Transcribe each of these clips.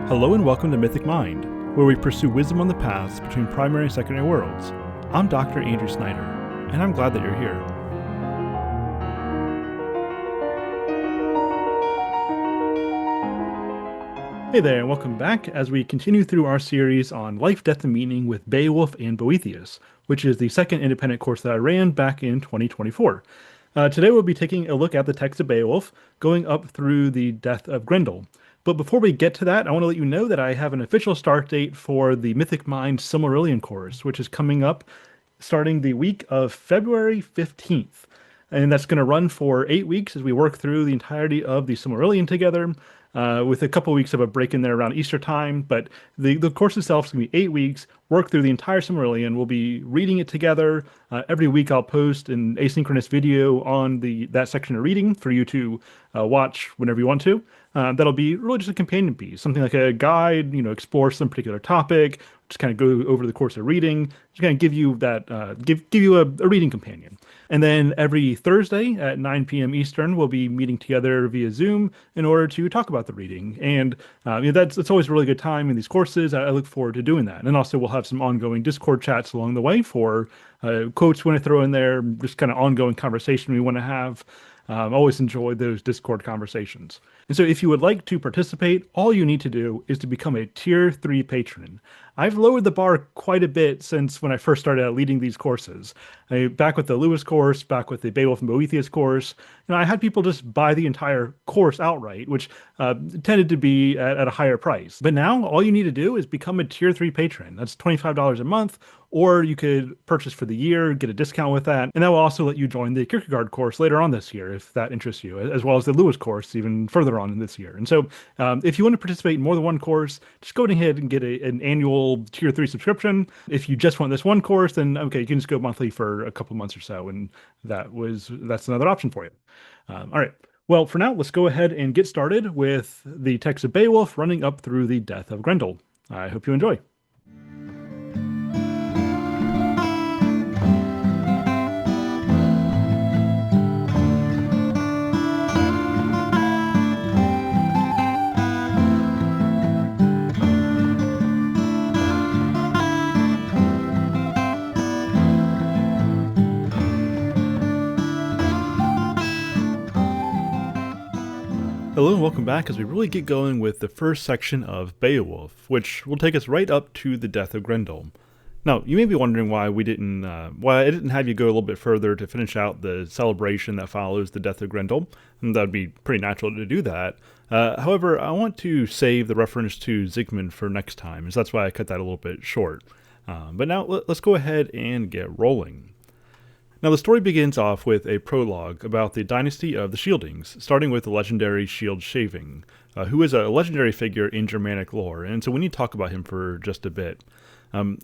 Hello and welcome to Mythic Mind, where we pursue wisdom on the paths between primary and secondary worlds. I'm Dr. Andrew Snyder, and I'm glad that you're here. Hey there, and welcome back as we continue through our series on Life, Death, and Meaning with Beowulf and Boethius, which is the second independent course that I ran back in 2024. Today we'll be taking a look at the text of Beowulf, going up through the death of Grendel. But before we get to that, I want to let you know that I have an official start date for the Mythic Mind Silmarillion course, which is coming up starting the week of February 15th. And that's going to run for 8 weeks as we work through the entirety of the Silmarillion together, with a couple weeks of a break in there around Easter time. But the course itself is going to be 8 weeks, work through the entire Silmarillion. We'll be reading it together. Every week I'll post an asynchronous video on that section of reading for you to watch whenever you want to. That'll be really just a companion piece, something like a guide, explore some particular topic, just kind of go over the course of reading, just kind of give you that, give you a reading companion. And then every Thursday at 9 p.m. Eastern, we'll be meeting together via Zoom in order to talk about the reading. And that's always a really good time in these courses. I look forward to doing that. And also we'll have some ongoing Discord chats along the way for quotes we want to throw in there, just kind of ongoing conversation we want to have. Always enjoy those Discord conversations. And so if you would like to participate, all you need to do is to become a Tier 3 patron. I've lowered the bar quite a bit since when I first started leading these courses. Back with the Lewis course, back with the Beowulf and Boethius course, I had people just buy the entire course outright, which tended to be at a higher price. But now all you need to do is become a Tier 3 patron. That's $25 a month, or you could purchase for the year, get a discount with that, and that will also let you join the Kierkegaard course later on this year, if that interests you, as well as the Lewis course even further on in this year. And so if you want to participate in more than one course, just go ahead and get an annual Tier 3 subscription. If you just want this one course, then okay, you can just go monthly for a couple months or so, and that's another option for you. All right. Well, for now, let's go ahead and get started with the text of Beowulf running up through the death of Grendel. I hope you enjoy. Hello and welcome back as we really get going with the first section of Beowulf, which will take us right up to the death of Grendel. Now, you may be wondering why I didn't have you go a little bit further to finish out the celebration that follows the death of Grendel, and that would be pretty natural to do that. However, I want to save the reference to Sigmund for next time, so that's why I cut that a little bit short. But now let's go ahead and get rolling. Now, the story begins off with a prologue about the dynasty of the Shieldings, starting with the legendary Shield Sheafson, who is a legendary figure in Germanic lore, and so we need to talk about him for just a bit.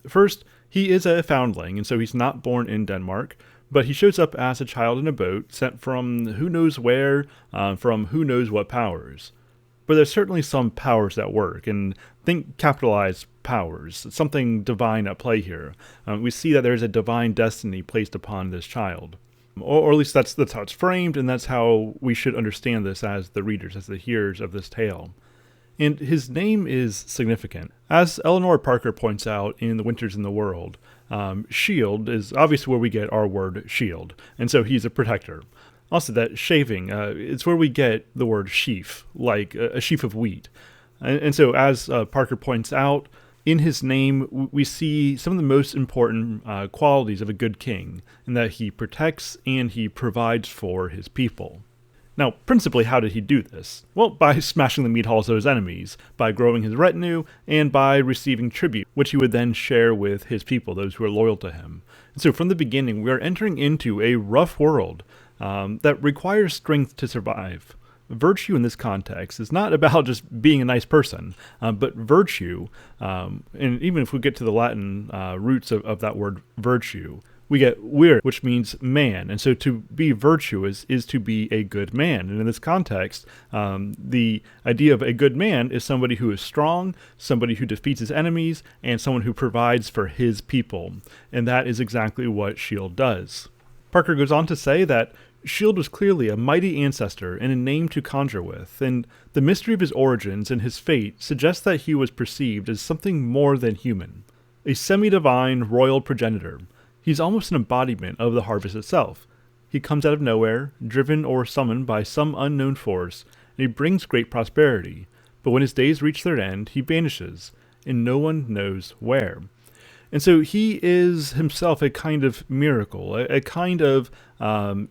First, he is a foundling, and so he's not born in Denmark, but he shows up as a child in a boat sent from who knows where, from who knows what powers. But there's certainly some powers at work, and think capitalized powers, something divine at play here. We see that there's a divine destiny placed upon this child. Or at least that's how it's framed, and that's how we should understand this as the readers, as the hearers of this tale. And his name is significant. As Eleanor Parker points out in The Winters in the World, shield is obviously where we get our word shield, and so he's a protector. Also, that shaving, it's where we get the word sheaf, like a sheaf of wheat. And so, as Parker points out, in his name, we see some of the most important qualities of a good king, in that he protects and he provides for his people. Now, principally, how did he do this? Well, by smashing the meat halls of his enemies, by growing his retinue, and by receiving tribute, which he would then share with his people, those who are loyal to him. And so, from the beginning, we are entering into a rough world that requires strength to survive. Virtue in this context is not about just being a nice person, but virtue, and even if we get to the Latin roots of that word virtue, we get vir, which means man. And so to be virtuous is to be a good man. And in this context, the idea of a good man is somebody who is strong, somebody who defeats his enemies, and someone who provides for his people. And that is exactly what Shield does. Parker goes on to say that Shield was clearly a mighty ancestor and a name to conjure with, and the mystery of his origins and his fate suggests that he was perceived as something more than human. A semi-divine royal progenitor, he's almost an embodiment of the harvest itself. He comes out of nowhere, driven or summoned by some unknown force, and he brings great prosperity. But when his days reach their end, he vanishes, and no one knows where. And so he is himself a kind of miracle, a kind of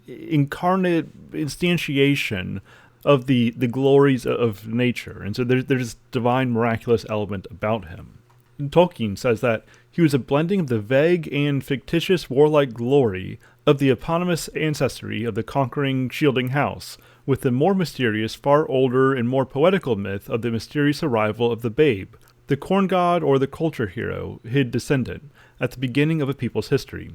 incarnate instantiation of the glories of nature. And so there's this divine, miraculous element about him. And Tolkien says that he was a blending of the vague and fictitious warlike glory of the eponymous ancestry of the conquering shielding house, with the more mysterious, far older, and more poetical myth of the mysterious arrival of the babe, the corn god or the culture hero, hid descendant, at the beginning of a people's history,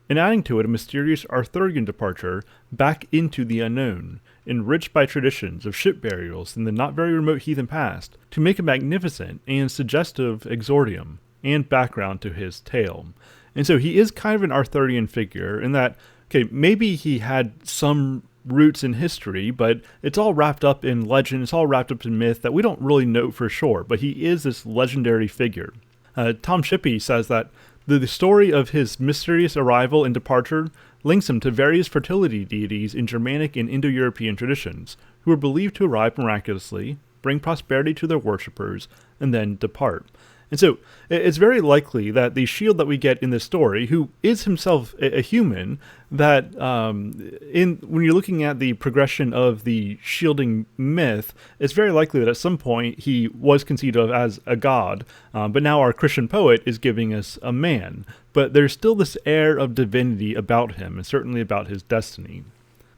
and adding to it a mysterious Arthurian departure back into the unknown, enriched by traditions of ship burials in the not very remote heathen past, to make a magnificent and suggestive exordium and background to his tale. And so he is kind of an Arthurian figure in that, okay, maybe he had some roots in history, but it's all wrapped up in legend, it's all wrapped up in myth that we don't really know for sure, but he is this legendary figure. Tom Shippey says that the story of his mysterious arrival and departure links him to various fertility deities in Germanic and Indo-European traditions, who were believed to arrive miraculously, bring prosperity to their worshippers, and then depart. And so it's very likely that the Shield that we get in this story, who is himself a human, that when you're looking at the progression of the shielding myth, it's very likely that at some point he was conceived of as a god, but now our Christian poet is giving us a man. But there's still this air of divinity about him, and certainly about his destiny.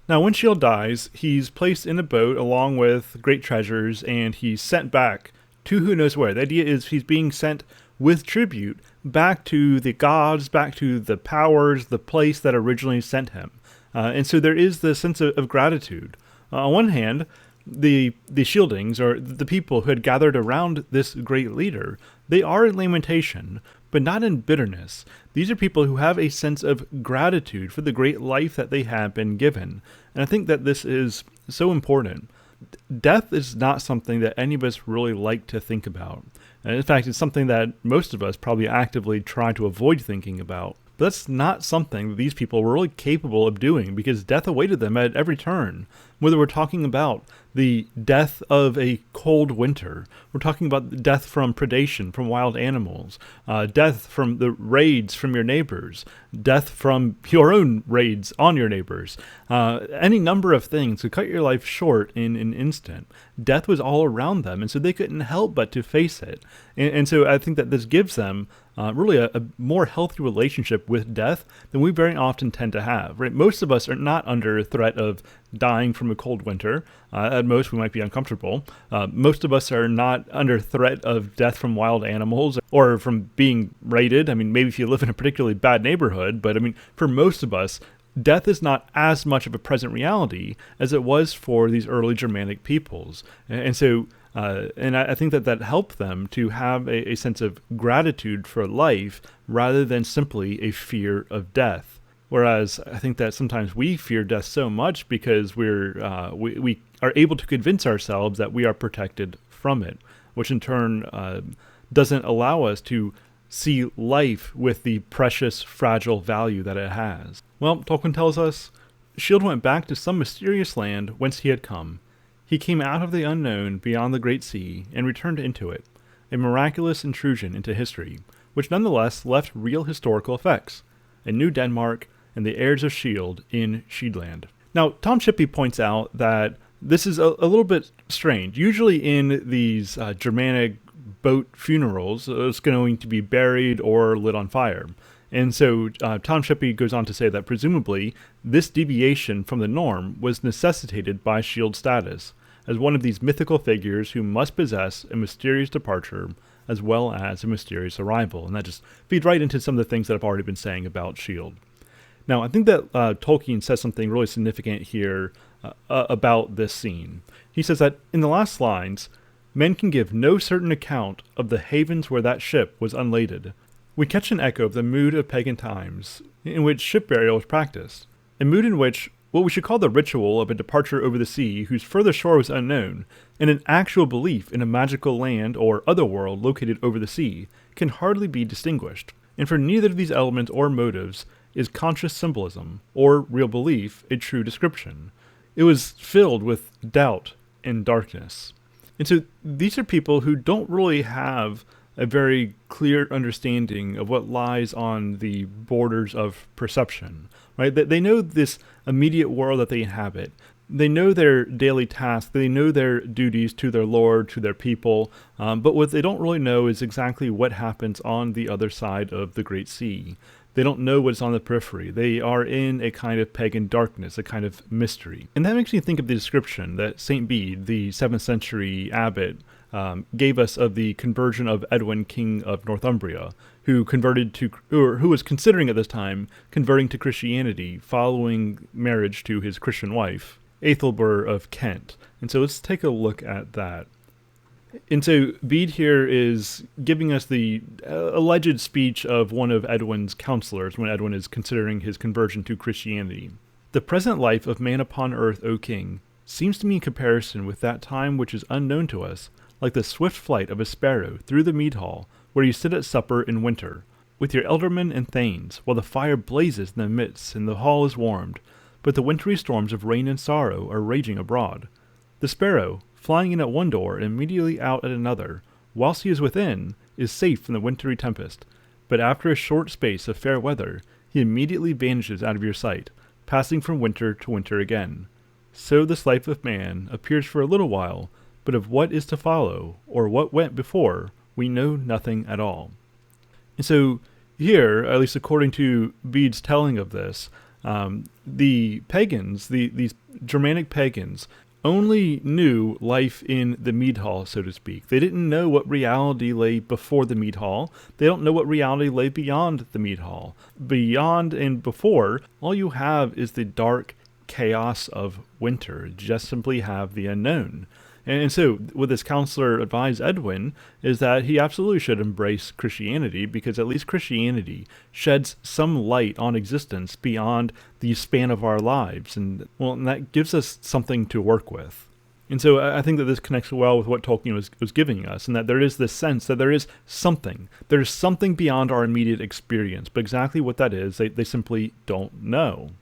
Now, when Shield dies, he's placed in a boat along with great treasures, and he's sent back to who knows where. The idea is he's being sent with tribute back to the gods, back to the powers, the place that originally sent him. And so there is this sense of gratitude. On one hand, the shieldings, or the people who had gathered around this great leader, they are in lamentation, but not in bitterness. These are people who have a sense of gratitude for the great life that they have been given. And I think that this is so important. Death is not something that any of us really like to think about. And in fact, it's something that most of us probably actively try to avoid thinking about. But that's not something that these people were really capable of doing, because death awaited them at every turn. Whether we're talking about the death of a cold winter, we're talking about death from predation, from wild animals, death from the raids from your neighbors, death from your own raids on your neighbors. Any number of things could cut your life short in an instant. Death was all around them, and so they couldn't help but to face it. And so I think that this gives them really a more healthy relationship with death than we very often tend to have. Right? Most of us are not under threat of dying from a cold winter. At most, we might be uncomfortable. Most of us are not under threat of death from wild animals or from being raided. I mean, maybe if you live in a particularly bad neighborhood, but I mean, for most of us, death is not as much of a present reality as it was for these early Germanic peoples. And so I think that helped them to have a sense of gratitude for life rather than simply a fear of death. Whereas I think that sometimes we fear death so much because we are able to convince ourselves that we are protected from it, which in turn doesn't allow us to see life with the precious, fragile value that it has. Well, Tolkien tells us, Shield went back to some mysterious land whence he had come. He came out of the unknown beyond the great sea and returned into it, a miraculous intrusion into history, which nonetheless left real historical effects, a new Denmark and the heirs of Shield in Sheedland. Now, Tom Shippey points out that this is a little bit strange. Usually in these Germanic boat funerals, it's going to be buried or lit on fire. And so Tom Shippey goes on to say that presumably this deviation from the norm was necessitated by Shield's status as one of these mythical figures who must possess a mysterious departure as well as a mysterious arrival. And that just feeds right into some of the things that I've already been saying about Shield. Now, I think that Tolkien says something really significant here about this scene. He says that in the last lines, men can give no certain account of the havens where that ship was unladed. We catch an echo of the mood of pagan times, in which ship burial was practiced. a mood in which what we should call the ritual of a departure over the sea whose further shore was unknown, and an actual belief in a magical land or other world located over the sea, can hardly be distinguished. And for neither of these elements or motives is conscious symbolism, or real belief, a true description. It was filled with doubt and darkness. And so these are people who don't really have a very clear understanding of what lies on the borders of perception, right? They know this immediate world that they inhabit. They know their daily tasks. They know their duties to their Lord, to their people. But what they don't really know is exactly what happens on the other side of the Great Sea. They don't know what's on the periphery. They are in a kind of pagan darkness, a kind of mystery. And that makes me think of the description that St. Bede, the 7th century abbot, gave us of the conversion of Edwin, king of Northumbria, who was considering at this time converting to Christianity following marriage to his Christian wife, Aethelburh of Kent. And so let's take a look at that. And so Bede here is giving us the alleged speech of one of Edwin's counselors when Edwin is considering his conversion to Christianity. The present life of man upon earth, O king, seems to me in comparison with that time which is unknown to us, like the swift flight of a sparrow through the mead hall, where you sit at supper in winter, with your ealdormen and thanes, while the fire blazes in the midst and the hall is warmed, but the wintry storms of rain and sorrow are raging abroad. The sparrow, flying in at one door and immediately out at another, whilst he is within, is safe from the wintry tempest, but after a short space of fair weather, he immediately vanishes out of your sight, passing from winter to winter again. So this life of man appears for a little while, but of what is to follow, or what went before, we know nothing at all. And so here, at least according to Bede's telling of this, the pagans, these Germanic pagans, only knew life in the mead hall, so to speak. They didn't know what reality lay before the mead hall. They don't know what reality lay beyond the mead hall. Beyond and before, all you have is the dark chaos of winter. You just simply have the unknown. And so what this counselor advised Edwin is that he absolutely should embrace Christianity, because at least Christianity sheds some light on existence beyond the span of our lives. And that gives us something to work with. And so I think that this connects well with what Tolkien was giving us, and that there is this sense that there is something. There's something beyond our immediate experience. But exactly what that is, they simply don't know.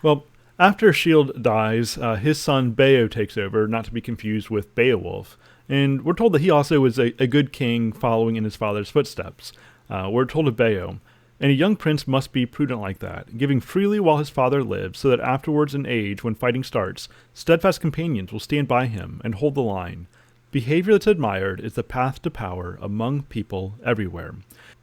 Well, after Shield dies, his son Beo takes over, not to be confused with Beowulf, and we're told that he also was a good king following in his father's footsteps. We're told of Beo, and a young prince must be prudent like that, giving freely while his father lives, so that afterwards in age, when fighting starts, steadfast companions will stand by him and hold the line. Behavior that's admired is the path to power among people everywhere.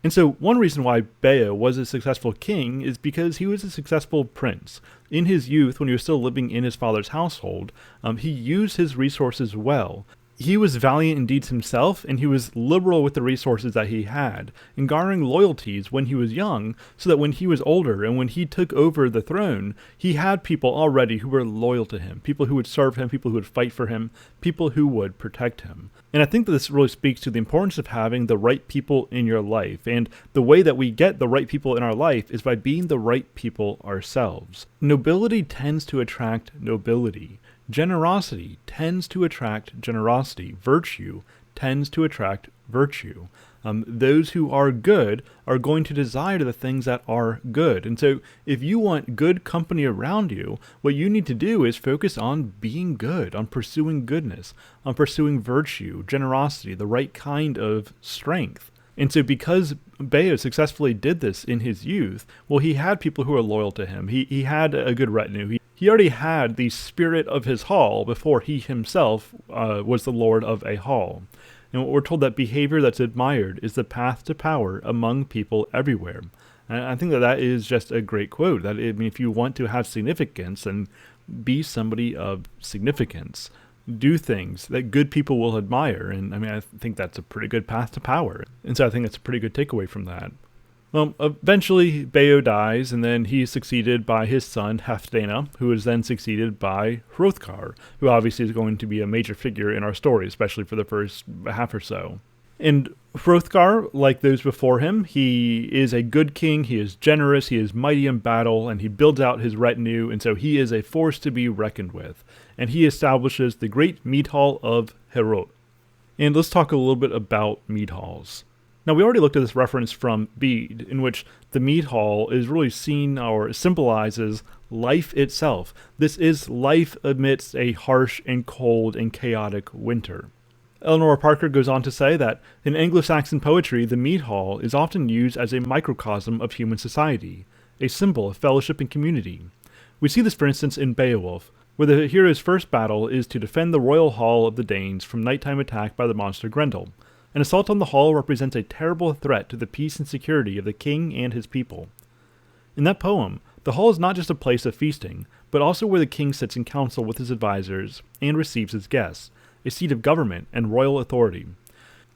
And so one reason why Beo was a successful king is because he was a successful prince. In his youth, when he was still living in his father's household, he used his resources well. He was valiant in deeds himself, and he was liberal with the resources that he had, and garnering loyalties when he was young, so that when he was older and when he took over the throne, he had people already who were loyal to him, people who would serve him, people who would fight for him, people who would protect him. And I think that this really speaks to the importance of having the right people in your life, and the way that we get the right people in our life is by being the right people ourselves. Nobility tends to attract nobility. Generosity tends to attract generosity. Virtue tends to attract virtue. Those who are good are going to desire the things that are good. And so if you want good company around you, what you need to do is focus on being good, on pursuing goodness, on pursuing virtue, generosity, the right kind of strength. And so because Beo successfully did this in his youth, well, he had people who were loyal to him. He had a good retinue. He already had the spirit of his hall before he himself was the lord of a hall. And we're told that behavior that's admired is the path to power among people everywhere. And I think that is just a great quote. That if you want to have significance, then be somebody of significance. Do things that good people will admire. And I think that's a pretty good path to power. And so I think that's a pretty good takeaway from that. Well, eventually Beo dies, and then he's succeeded by his son Halfdana, who is then succeeded by Hrothgar, who obviously is going to be a major figure in our story, especially for the first half or so. And Hrothgar, like those before him, he is a good king, he is generous, he is mighty in battle, and he builds out his retinue, and so he is a force to be reckoned with. And he establishes the great mead hall of Heorot. And let's talk a little bit about mead halls. Now, we already looked at this reference from Bede, in which the mead hall is really seen or symbolizes life itself. This is life amidst a harsh and cold and chaotic winter. Eleanor Parker goes on to say that in Anglo-Saxon poetry, the mead hall is often used as a microcosm of human society, a symbol of fellowship and community. We see this, for instance, in Beowulf, where the hero's first battle is to defend the royal hall of the Danes from nighttime attack by the monster Grendel. An assault on the hall represents a terrible threat to the peace and security of the king and his people. In that poem, the hall is not just a place of feasting, but also where the king sits in council with his advisors and receives his guests, a seat of government and royal authority.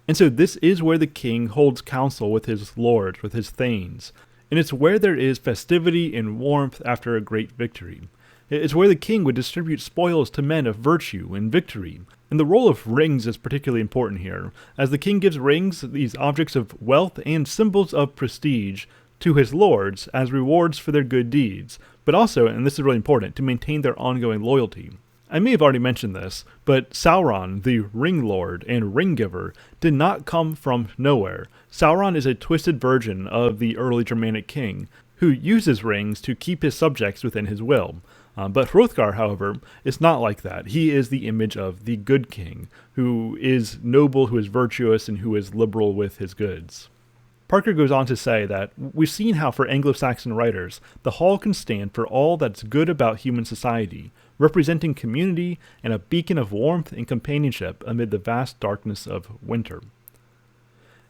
And so this is where the king holds council with his lords, with his thanes, and it's where there is festivity and warmth after a great victory. It's where the king would distribute spoils to men of virtue and victory. And the role of rings is particularly important here, as the king gives rings, these objects of wealth and symbols of prestige, to his lords as rewards for their good deeds, but also, and this is really important, to maintain their ongoing loyalty. I may have already mentioned this, but Sauron, the Ring Lord and Ring Giver, did not come from nowhere. Sauron is a twisted version of the early Germanic king, who uses rings to keep his subjects within his will. But Hrothgar, however, is not like that. He is the image of the good king, who is noble, who is virtuous, and who is liberal with his goods. Parker goes on to say that we've seen how for Anglo-Saxon writers, the hall can stand for all that's good about human society, representing community and a beacon of warmth and companionship amid the vast darkness of winter.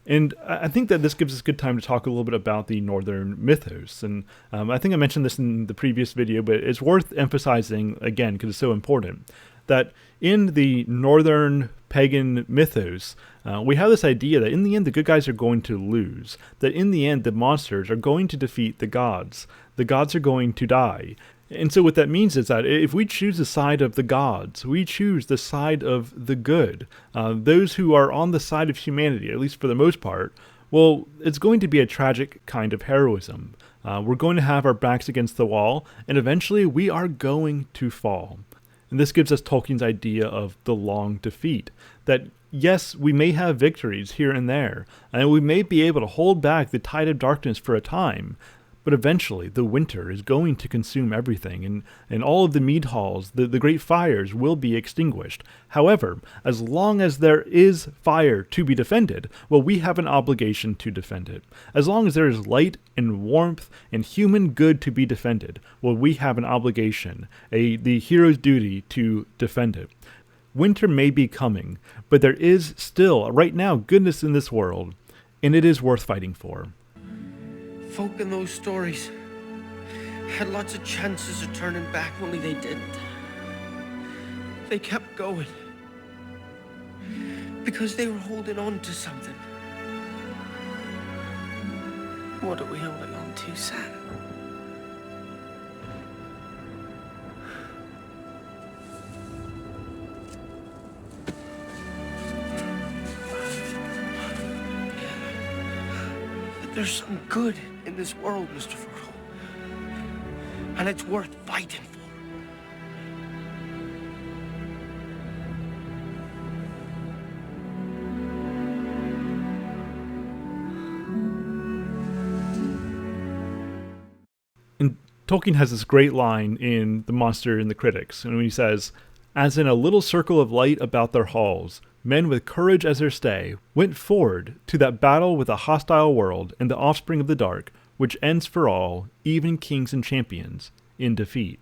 And I think that this gives us good time to talk a little bit about the Northern mythos. And I think I mentioned this in the previous video, but it's worth emphasizing again because it's so important, that in the Northern pagan mythos, we have this idea that in the end the good guys are going to lose, that in the end the monsters are going to defeat the gods are going to die. And so what that means is that if we choose the side of the gods, we choose the side of the good, those who are on the side of humanity, at least for the most part, well, it's going to be a tragic kind of heroism. We're going to have our backs against the wall, and eventually we are going to fall. And this gives us Tolkien's idea of the long defeat, that yes, we may have victories here and there, and we may be able to hold back the tide of darkness for a time, but eventually the winter is going to consume everything, and all of the mead halls, the great fires, will be extinguished. However, as long as there is fire to be defended, well, we have an obligation to defend it. As long as there is light and warmth and human good to be defended, well, we have an obligation, the hero's duty to defend it. Winter may be coming, but there is still, right now, goodness in this world, and it is worth fighting for. Folk in those stories had lots of chances of turning back, only they didn't. They kept going because they were holding on to something. What are we holding on to, Sam? There's some good in this world, Mr. Frodo. And it's worth fighting for. And Tolkien has this great line in The Monster and the Critics, and when he says, "As in a little circle of light about their halls, men with courage as their stay went forward to that battle with a hostile world and the offspring of the dark, which ends for all, even kings and champions, in defeat."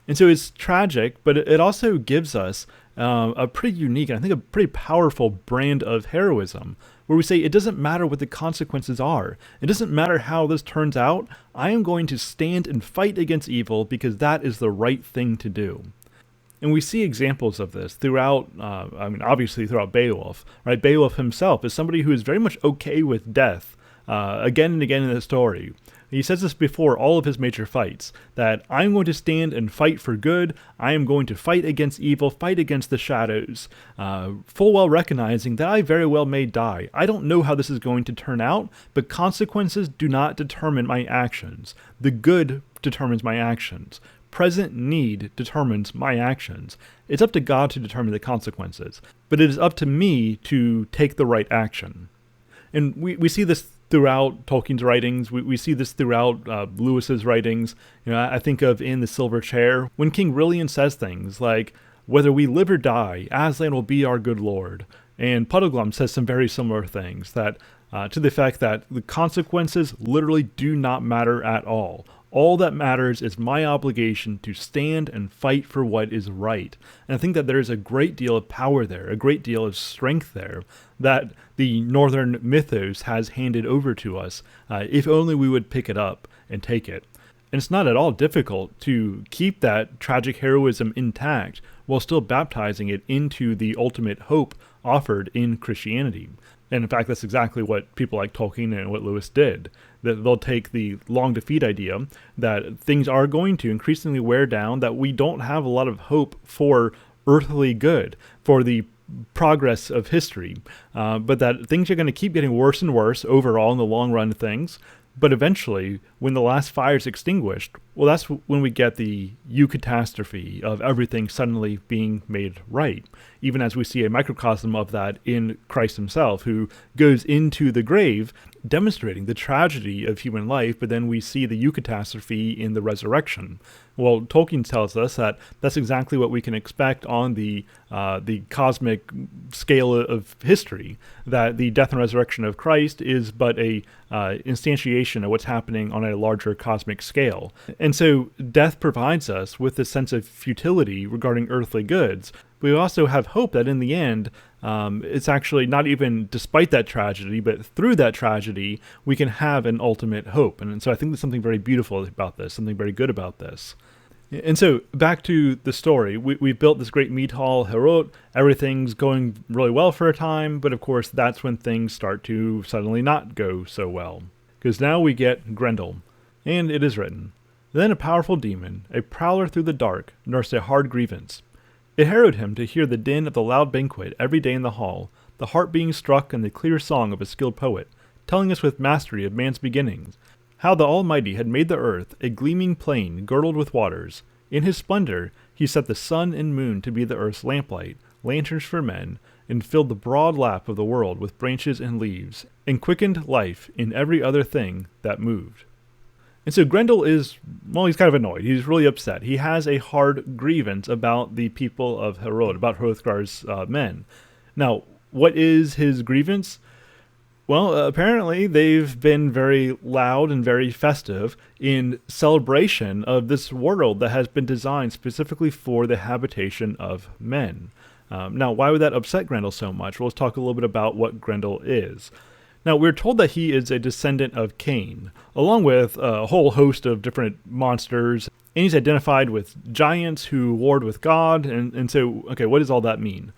And so it's tragic, but it also gives us a pretty unique, and I think a pretty powerful brand of heroism, where we say it doesn't matter what the consequences are. It doesn't matter how this turns out. I am going to stand and fight against evil because that is the right thing to do. And we see examples of this throughout, obviously throughout Beowulf, right? Beowulf himself is somebody who is very much okay with death, again and again in the story. He says this before all of his major fights, that I'm going to stand and fight for good, I am going to fight against evil, fight against the shadows, full well recognizing that I very well may die. I don't know how this is going to turn out, but consequences do not determine my actions. The good determines my actions. Present need determines my actions. It's up to God to determine the consequences, but it is up to me to take the right action. And we see this throughout Tolkien's writings. We see this throughout Lewis's writings. I think of in The Silver Chair, when King Rilian says things like, whether we live or die, Aslan will be our good lord. And Puddleglum says some very similar things, that to the effect that the consequences literally do not matter at all. All that matters is my obligation to stand and fight for what is right. And I think that there is a great deal of power there, a great deal of strength there, that the Northern mythos has handed over to us, if only we would pick it up and take it. And it's not at all difficult to keep that tragic heroism intact while still baptizing it into the ultimate hope offered in Christianity. And in fact, that's exactly what people like Tolkien and what Lewis did. That they'll take the long defeat idea that things are going to increasingly wear down, that we don't have a lot of hope for earthly good, for the progress of history, but that things are going to keep getting worse and worse overall in the long run of things. But eventually, when the last fire is extinguished, well, that's when we get the eucatastrophe of everything suddenly being made right, even as we see a microcosm of that in Christ himself, who goes into the grave demonstrating the tragedy of human life, but then we see the eucatastrophe in the resurrection. Well, Tolkien tells us that that's exactly what we can expect on the cosmic scale of history, that the death and resurrection of Christ is but a instantiation of what's happening on a larger cosmic scale. And so death provides us with this sense of futility regarding earthly goods. We also have hope that in the end, it's actually not even despite that tragedy, but through that tragedy, we can have an ultimate hope. And so I think there's something very beautiful about this, something very good about this. And so back to the story, we've built this great mead hall, Herod. Everything's going really well for a time, but of course that's when things start to suddenly not go so well. Because now we get Grendel. And it is written, then a powerful demon, a prowler through the dark, nursed a hard grievance. It harrowed him to hear the din of the loud banquet every day in the hall, the harp being struck and the clear song of a skilled poet, telling us with mastery of man's beginnings, how the Almighty had made the earth a gleaming plain girdled with waters. In his splendor he set the sun and moon to be the earth's lamplight, lanterns for men, and filled the broad lap of the world with branches and leaves, and quickened life in every other thing that moved. And so Grendel is, well, he's kind of annoyed. He's really upset. He has a hard grievance about the people of Herod, about Hrothgar's men. Now, what is his grievance? Well, apparently they've been very loud and very festive in celebration of this world that has been designed specifically for the habitation of men. Now, why would that upset Grendel so much? Well, let's talk a little bit about what Grendel is. Now, we're told that he is a descendant of Cain, along with a whole host of different monsters, and he's identified with giants who warred with God, and so, okay, what does all that mean?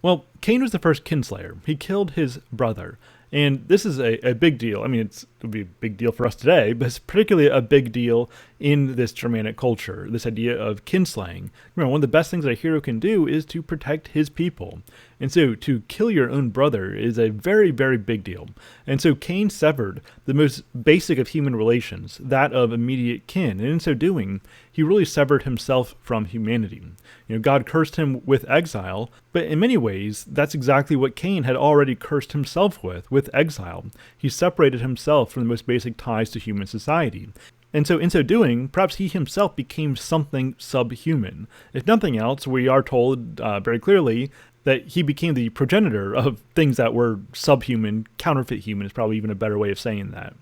Well, Cain was the first kinslayer. He killed his brother, and this is a big deal. I mean, it would be a big deal for us today, but it's particularly a big deal in this Germanic culture, this idea of kinslaying. Remember, one of the best things that a hero can do is to protect his people. And so to kill your own brother is a very, very big deal. And so Cain severed the most basic of human relations, that of immediate kin. And in so doing, he really severed himself from humanity. God cursed him with exile, but in many ways, that's exactly what Cain had already cursed himself with exile. He separated himself from the most basic ties to human society. And so in so doing, perhaps he himself became something subhuman. If nothing else, we are told very clearly that he became the progenitor of things that were subhuman. Counterfeit human is probably even a better way of saying that.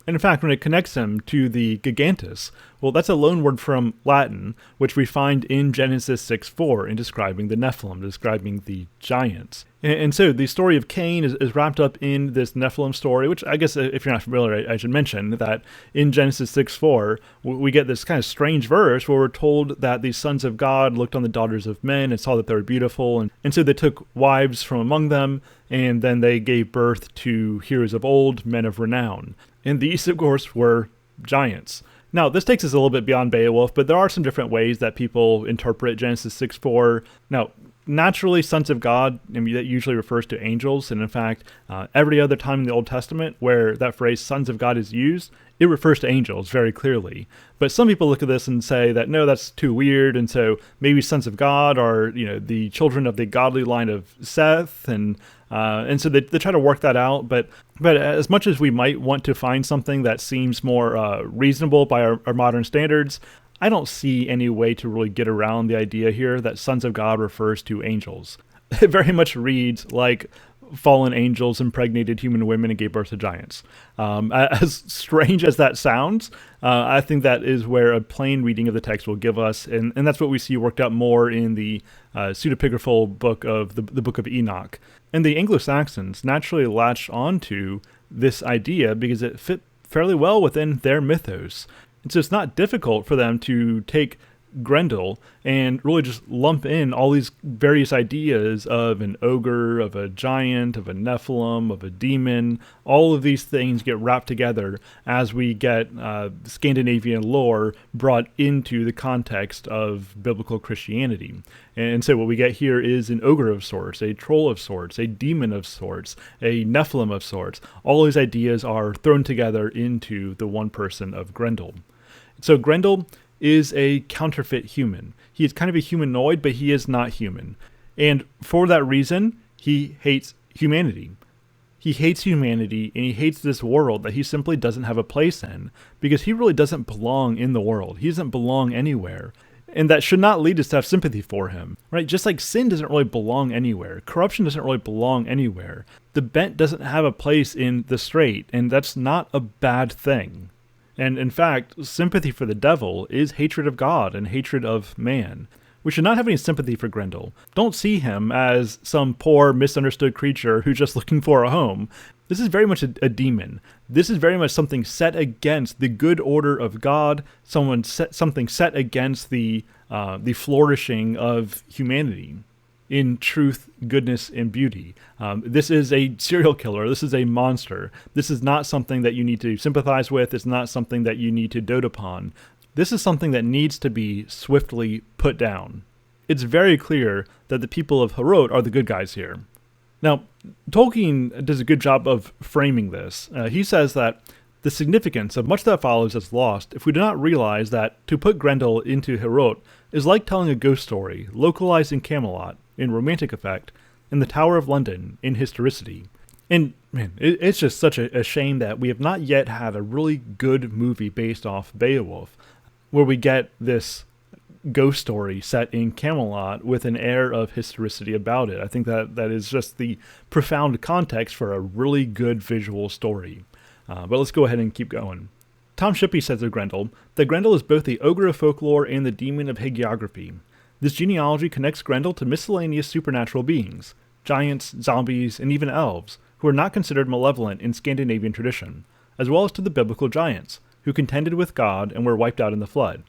And in fact, when it connects him to the gigantus, well, that's a loanword from Latin, which we find in Genesis 6:4 in describing the Nephilim, describing the giants. And so the story of Cain is wrapped up in this Nephilim story, which I guess if you're not familiar, I should mention that in Genesis 6:4, we get this kind of strange verse where we're told that the sons of God looked on the daughters of men and saw that they were beautiful. And so they took wives from among them, and then they gave birth to heroes of old, men of renown. And these, of course, were giants. Now, this takes us a little bit beyond Beowulf, but there are some different ways that people interpret Genesis 6:4. Now, naturally, sons of God, I mean, that usually refers to angels, and in fact, every other time in the Old Testament where that phrase sons of God is used, it refers to angels very clearly. But some people look at this and say that, no, that's too weird, and so maybe sons of God are, the children of the godly line of Seth, and so they try to work that out. But as much as we might want to find something that seems more reasonable by our modern standards, I don't see any way to really get around the idea here that sons of God refers to angels. It very much reads like fallen angels impregnated human women and gave birth to giants. As strange as that sounds, I think that is where a plain reading of the text will give us, and that's what we see worked out more in the pseudepigraphal book of the Book of Enoch. And the Anglo-Saxons naturally latched onto this idea because it fit fairly well within their mythos. And so it's not difficult for them to take Grendel and really just lump in all these various ideas of an ogre, of a giant, of a Nephilim, of a demon. All of these things get wrapped together as we get Scandinavian lore brought into the context of biblical Christianity. And so what we get here is an ogre of sorts, a troll of sorts, a demon of sorts, a Nephilim of sorts. All these ideas are thrown together into the one person of Grendel. So Grendel is a counterfeit human. He is kind of a humanoid, but he is not human. And for that reason, he hates humanity. He hates humanity, and he hates this world that he simply doesn't have a place in, because he really doesn't belong in the world. He doesn't belong anywhere. And that should not lead us to have sympathy for him, right? Just like sin doesn't really belong anywhere. Corruption doesn't really belong anywhere. The bent doesn't have a place in the straight, and that's not a bad thing. And in fact, sympathy for the devil is hatred of God and hatred of man. We should not have any sympathy for Grendel. Don't see him as some poor, misunderstood creature who's just looking for a home. This is very much a demon. This is very much something set against the good order of God, something set against the flourishing of humanity in truth, goodness, and beauty. This is a serial killer. This is a monster. This is not something that you need to sympathize with. It's not something that you need to dote upon. This is something that needs to be swiftly put down. It's very clear that the people of Herod are the good guys here. Now, Tolkien does a good job of framing this. He says that the significance of much that follows is lost if we do not realize that to put Grendel into Herod is like telling a ghost story, localized in Camelot, in romantic effect, in the Tower of London, in historicity. And man, it's just such a shame that we have not yet had a really good movie based off Beowulf, where we get this ghost story set in Camelot with an air of historicity about it. I think that is just the profound context for a really good visual story. But let's go ahead and keep going. Tom Shippey says of Grendel that Grendel is both the ogre of folklore and the demon of hagiography. This genealogy connects Grendel to miscellaneous supernatural beings, giants, zombies, and even elves, who are not considered malevolent in Scandinavian tradition, as well as to the biblical giants, who contended with God and were wiped out in the flood.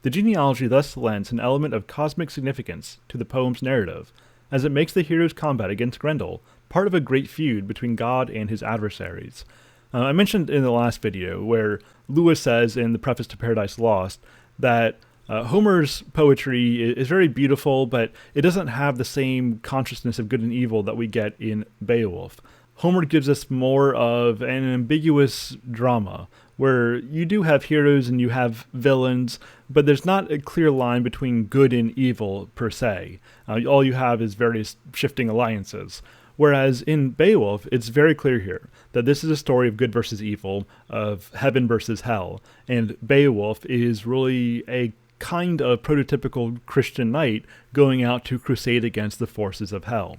The genealogy thus lends an element of cosmic significance to the poem's narrative, as it makes the hero's combat against Grendel part of a great feud between God and his adversaries. I mentioned in the last video where Lewis says in the preface to Paradise Lost that Homer's poetry is very beautiful, but it doesn't have the same consciousness of good and evil that we get in Beowulf. Homer gives us more of an ambiguous drama, where you do have heroes and you have villains, but there's not a clear line between good and evil per se. All you have is various shifting alliances. Whereas in Beowulf, it's very clear here that this is a story of good versus evil, of heaven versus hell, and Beowulf is really a kind of prototypical Christian knight going out to crusade against the forces of hell.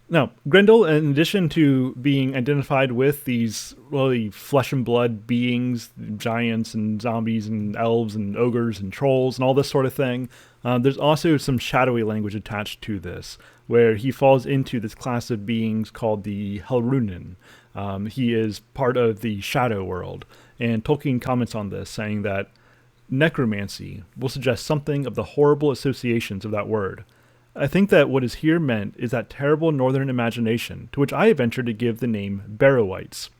Now, Grendel, in addition to being identified with these really flesh and blood beings, giants and zombies and elves and ogres and trolls and all this sort of thing, there's also some shadowy language attached to this, where he falls into this class of beings called the Helrunin. He is part of the shadow world, and Tolkien comments on this, saying that necromancy will suggest something of the horrible associations of that word. I think that what is here meant is that terrible northern imagination to which I have ventured to give the name Barrow-wights.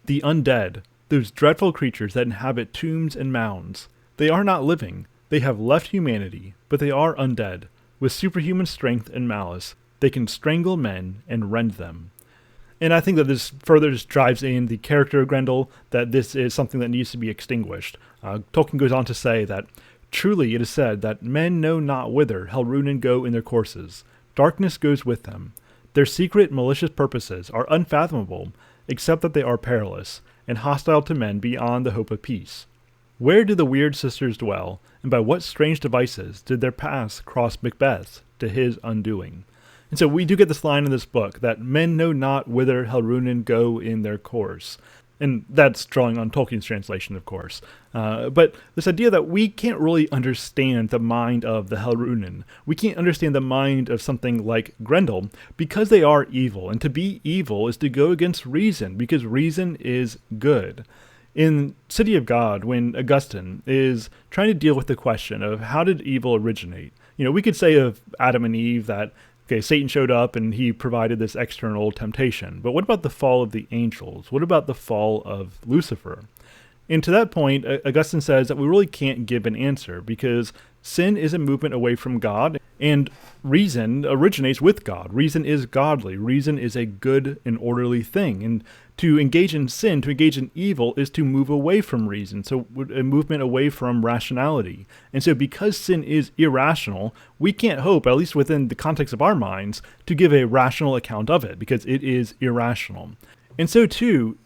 The undead, those dreadful creatures that inhabit tombs and mounds. They are not living. They have left humanity, but they are undead. With superhuman strength and malice, they can strangle men and rend them. And I think that this further just drives in the character of Grendel, that this is something that needs to be extinguished. Tolkien goes on to say that, "Truly it is said that men know not whither Helrunen go in their courses. Darkness goes with them. Their secret malicious purposes are unfathomable, except that they are perilous, and hostile to men beyond the hope of peace. Where do the weird sisters dwell, and by what strange devices did their paths cross Macbeth to his undoing?" And so we do get this line in this book, that men know not whither Helrunen go in their course. And that's drawing on Tolkien's translation, of course. But this idea that we can't really understand the mind of the Helrunen. We can't understand the mind of something like Grendel, because they are evil. And to be evil is to go against reason, because reason is good. In City of God, when Augustine is trying to deal with the question of how did evil originate, we could say of Adam and Eve that, okay, Satan showed up and he provided this external temptation. But what about the fall of the angels? What about the fall of Lucifer? And to that point, Augustine says that we really can't give an answer, because sin is a movement away from God, and reason originates with God. Reason is godly. Reason is a good and orderly thing. And to engage in sin, to engage in evil, is to move away from reason, so a movement away from rationality. And so because sin is irrational, we can't hope, at least within the context of our minds, to give a rational account of it, because it is irrational. And so too,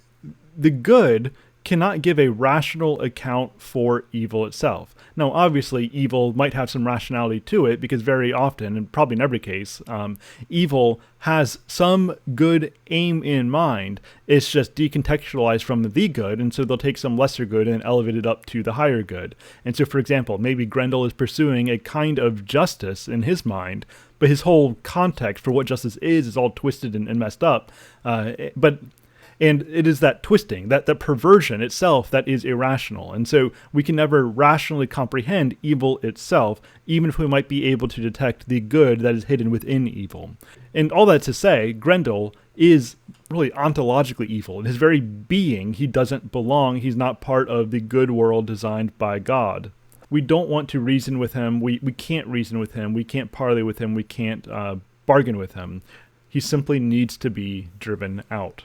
the good cannot give a rational account for evil itself. Now, obviously, evil might have some rationality to it, because very often, and probably in every case, evil has some good aim in mind. It's just decontextualized from the good, and so they'll take some lesser good and elevate it up to the higher good. And so, for example, maybe Grendel is pursuing a kind of justice in his mind, but his whole context for what justice is all twisted and messed up. And it is that twisting, that perversion itself, that is irrational. And so we can never rationally comprehend evil itself, even if we might be able to detect the good that is hidden within evil. And all that to say, Grendel is really ontologically evil. In his very being, he doesn't belong. He's not part of the good world designed by God. We don't want to reason with him. We can't reason with him. We can't parley with him. We can't bargain with him. He simply needs to be driven out.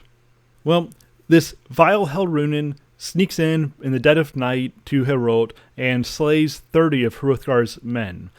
Well, this vile Helrunen sneaks in the dead of night to Herod and slays 30 of Hrothgar's men,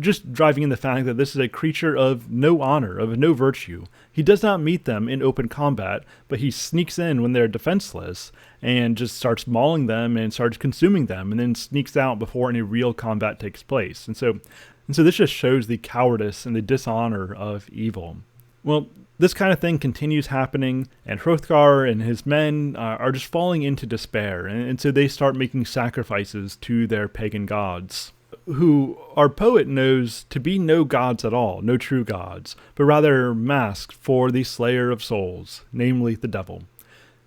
just driving in the fact that this is a creature of no honor, of no virtue. He does not meet them in open combat, but he sneaks in when they're defenseless and just starts mauling them and starts consuming them, and then sneaks out before any real combat takes place. And so this just shows the cowardice and the dishonor of evil. Well, this kind of thing continues happening, and Hrothgar and his men are just falling into despair, and so they start making sacrifices to their pagan gods, who our poet knows to be no gods at all, no true gods, but rather masks for the slayer of souls, namely the devil.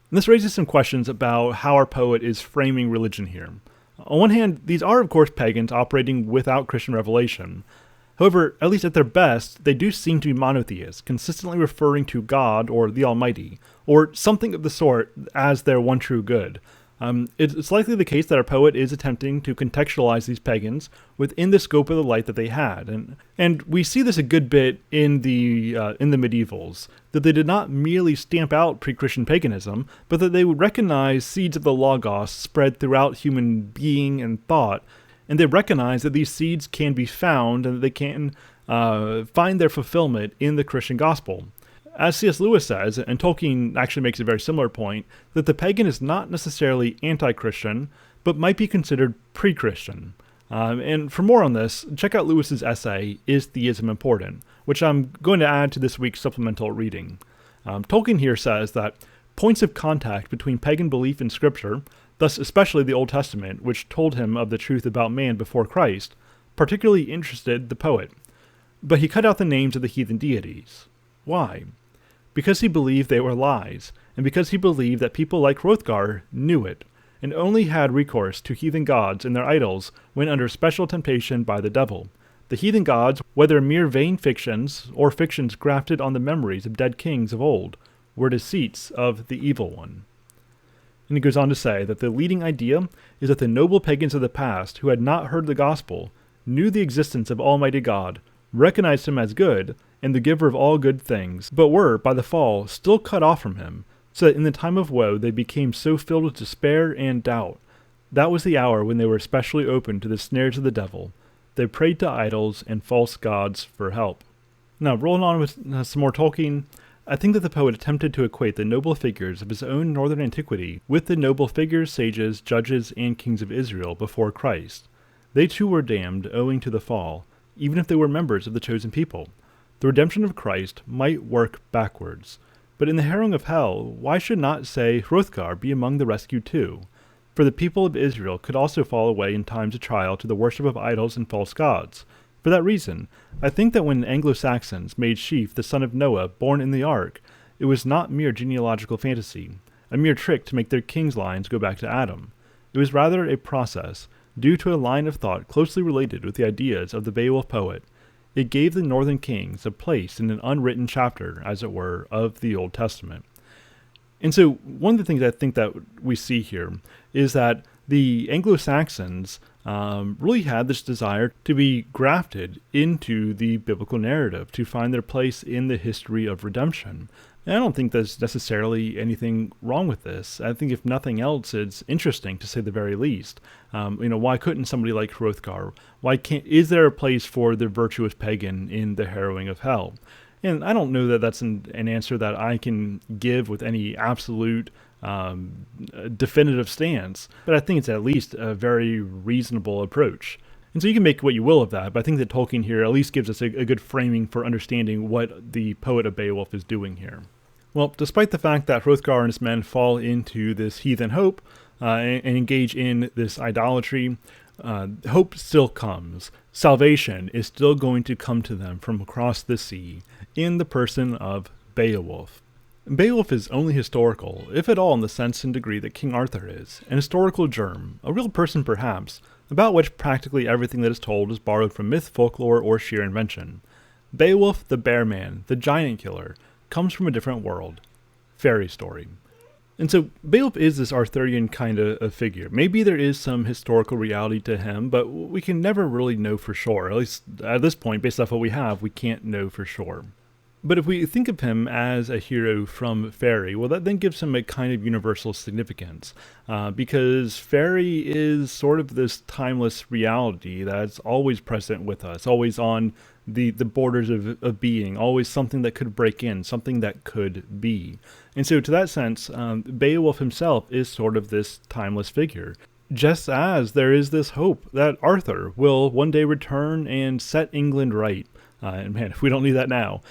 And this raises some questions about how our poet is framing religion here. On one hand, these are of course pagans operating without Christian revelation. However, at least at their best, they do seem to be monotheists, consistently referring to God or the Almighty, or something of the sort, as their one true good. It's likely the case that our poet is attempting to contextualize these pagans within the scope of the light that they had, and we see this a good bit in the medievals, that they did not merely stamp out pre-Christian paganism, but that they would recognize seeds of the Logos spread throughout human being and thought. And they recognize that these seeds can be found and that they can find their fulfillment in the Christian gospel. As C.S. Lewis says, and Tolkien actually makes a very similar point, that the pagan is not necessarily anti-Christian, but might be considered pre-Christian. And for more on this, check out Lewis's essay, Is Theism Important?, which I'm going to add to this week's supplemental reading. Tolkien here says that points of contact between pagan belief in Scripture, thus especially the Old Testament, which told him of the truth about man before Christ, particularly interested the poet. But he cut out the names of the heathen deities. Why? Because he believed they were lies, and because he believed that people like Hrothgar knew it, and only had recourse to heathen gods and their idols when under special temptation by the devil. The heathen gods, whether mere vain fictions, or fictions grafted on the memories of dead kings of old, were deceits of the evil one. And he goes on to say that the leading idea is that the noble pagans of the past who had not heard the gospel knew the existence of Almighty God, recognized him as good, and the giver of all good things, but were, by the fall, still cut off from him, so that in the time of woe they became so filled with despair and doubt. That was the hour when they were especially open to the snares of the devil. They prayed to idols and false gods for help. Now, rolling on with some more Tolkien, I think that the poet attempted to equate the noble figures of his own northern antiquity with the noble figures, sages, judges, and kings of Israel before Christ. They too were damned owing to the fall, even if they were members of the chosen people. The redemption of Christ might work backwards. But in the harrowing of hell, why should not, say, Hrothgar be among the rescued too? For the people of Israel could also fall away in times of trial to the worship of idols and false gods. For that reason, I think that when Anglo-Saxons made Sheaf the son of Noah born in the ark, it was not mere genealogical fantasy, a mere trick to make their king's lines go back to Adam. It was rather a process, due to a line of thought closely related with the ideas of the Beowulf poet. It gave the northern kings a place in an unwritten chapter, as it were, of the Old Testament. And so one of the things I think that we see here is that the Anglo-Saxons really had this desire to be grafted into the biblical narrative, to find their place in the history of redemption. And I don't think there's necessarily anything wrong with this. I think if nothing else, it's interesting to say the very least. Why couldn't somebody like Hrothgar? Is there a place for the virtuous pagan in the harrowing of hell? And I don't know that that's an answer that I can give with any absolute definitive stance, but I think it's at least a very reasonable approach. And so you can make what you will of that, but I think that Tolkien here at least gives us a good framing for understanding what the poet of Beowulf is doing here. Well, despite the fact that Hrothgar and his men fall into this heathen hope and engage in this idolatry, hope still comes. Salvation is still going to come to them from across the sea in the person of Beowulf. Beowulf is only historical, if at all in the sense and degree that King Arthur is, an historical germ, a real person perhaps, about which practically everything that is told is borrowed from myth, folklore, or sheer invention. Beowulf, the bear man, the giant killer, comes from a different world. Fairy story. And so Beowulf is this Arthurian kind of figure. Maybe there is some historical reality to him, but we can never really know for sure. At least at this point, based off what we have, we can't know for sure. But if we think of him as a hero from Faerie, well, that then gives him a kind of universal significance, because Faerie is sort of this timeless reality that's always present with us, always on the borders of being, always something that could break in, something that could be. And so to that sense, Beowulf himself is sort of this timeless figure. Just as there is this hope that Arthur will one day return and set England right. And man, if we don't need that now.